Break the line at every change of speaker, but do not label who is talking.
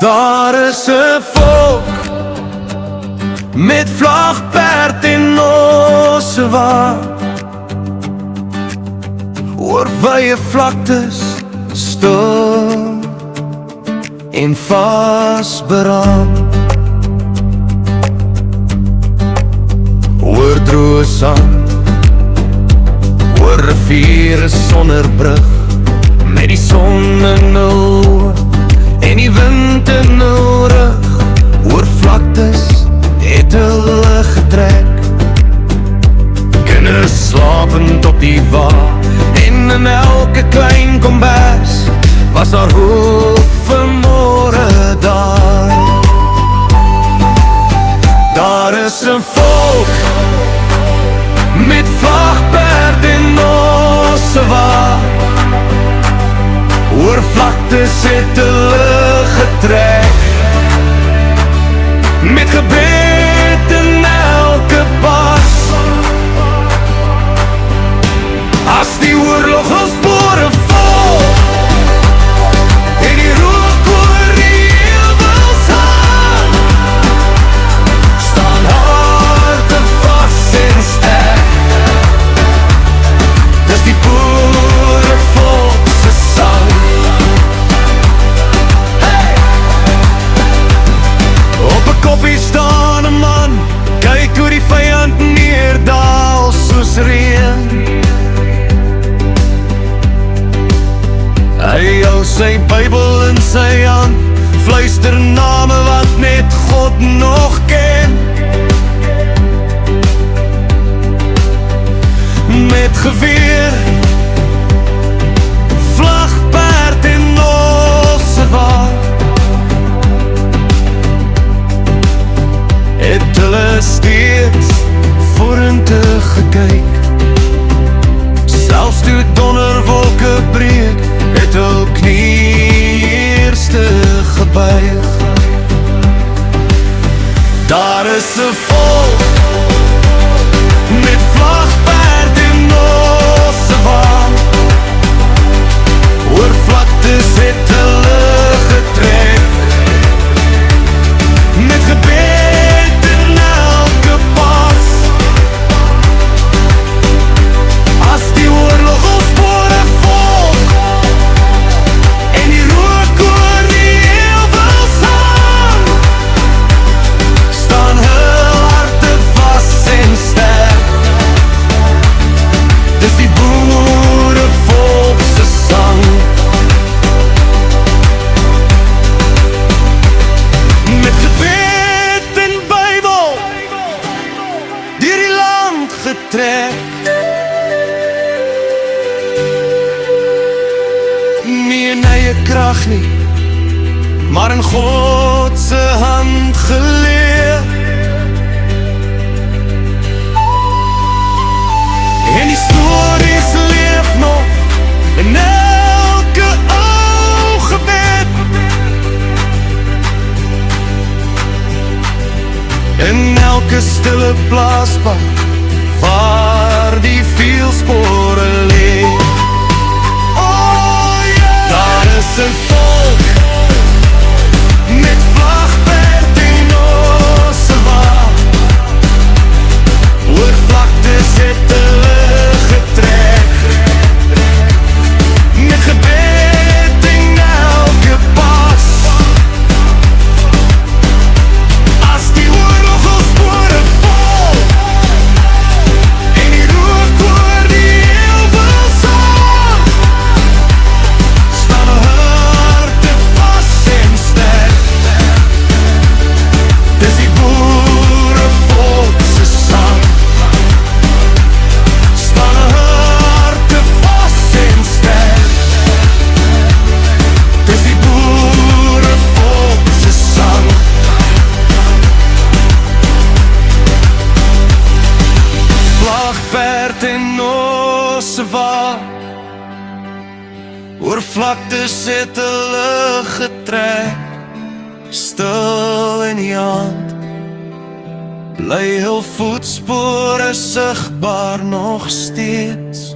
Daar is 'n volk met vlagperd en ossewa oor wye vlaktes stil en vasberaam, oor droë sand, oor riviere sonder brug, met die son in hul oë en die wind in hul rug. Oor vlaktes het hulle getrek, kinders slapend op die wa, en in elke klein kombers was daar hoop vir môre daar. Daar is 'n volk met vlagperd en ossewa, oor vlaktes het hulle getrek, met gebed in elke pas. As die oorlog ons spore vol en die rook oor die heuwels hang, staan harte vas en sterk. Dis die boerevolk se sang. Hey! Op 'n koppie staan 'n man, kyk hoe die vyand neerdaal soos reën. Hy hou sy Bybel in sy hand, fluister name wat net God nog ken. Met geweer, vlagperd en ossewa, het hulle steeds vorentoe gekyk. Selfs toe donderwolke breek, het hul knie eerste gebuig. Daar is 'n volk met vlagperd en ossewa, oor vlaktes het hulle getrek, met gebed in elke pas. As die oorlog ons spore vol en die rook oor die heuwels hang, staan hul harte vas en sterk. Dis die boerevolk se sang. Met gebed en Bybel deur die land getrek, nie in eie krag nie, maar in God se hand geleë. En die stories leef nog in elke ou gebed, in elke stille plaaspad waar die wielspore lê. Oh yeah! Daar is 'n volk met vlagperd en ossewa, oor vlaktes het hulle getrek, met gebed in elke pas. As die oorlog ons spore vol en die rook oor die heuwels hang, staan hul harte vas en sterk. Dis die boerevolk se sang. Staan hul harte vas en sterk. Dis die boerevolk se sang. Vlagperd en ossewa, oor vlaktes het hulle getrek, stil in die aand, bly hul voetspore sigbaar nog steeds.